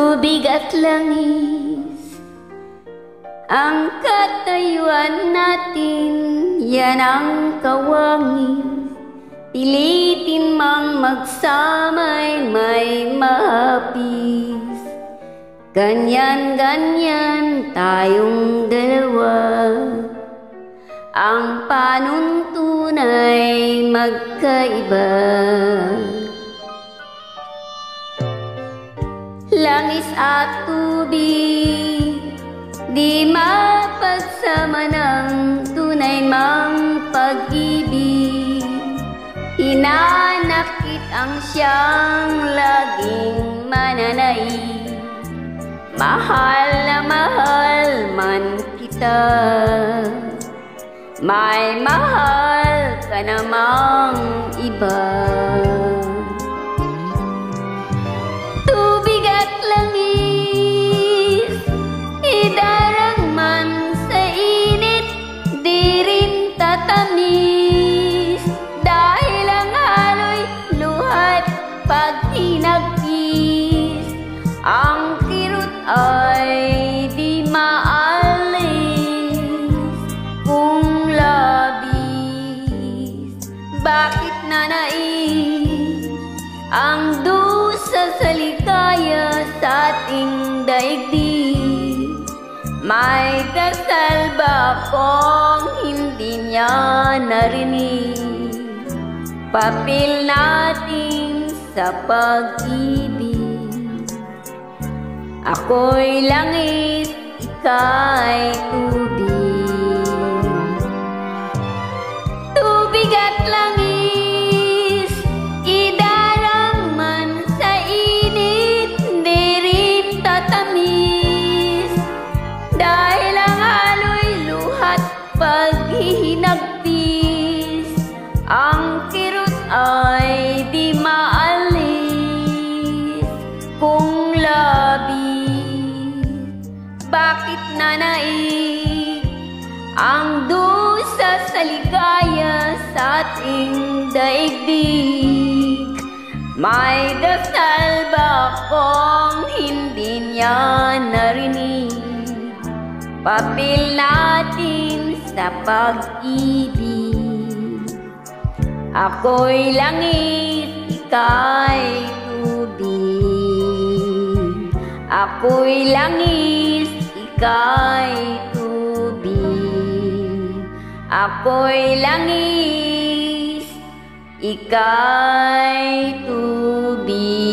Tubig at langis ang katayuan natin, yan ang kawangis. Pilitin mang magsamay may mahapis. Ganyan-ganyan tayong dalawa, ang panuntunay magkaiba. Langis at tubig, di mapagsama ng tunay mang pag-ibig. Hinanakit ang siyang laging mananaig. Mahal na mahal man kita, may mahal ka namang iba. Tubig at langis, idarang man sa init, di rin tatamis. Dahil ang halo'y luhat pag hinagkis, ang kirot ay di maalis kung labis. Bakit nanais ang dusa sa ligaya sa ating daigdig? May dasal ba kung hindi niya narinig? Papel natin sa pag-ibig. Ako'y langis, ika'y tubig. Tubig at langis, idarang man sa init, di rin tatamis. Dahil ang halo'y luhat pag hinagpis, ang kirot ay di maalis kung labis. Bakit nanaig ang dusa sa ligaya sa ating daigdig? May dasal ba kung hindi niya narinig? Papel natin sa pag-ibig. Ako'y langis, ika'y tubig. Ako'y langis, ika'y tubig. Ako'y langis, ika'y tubig.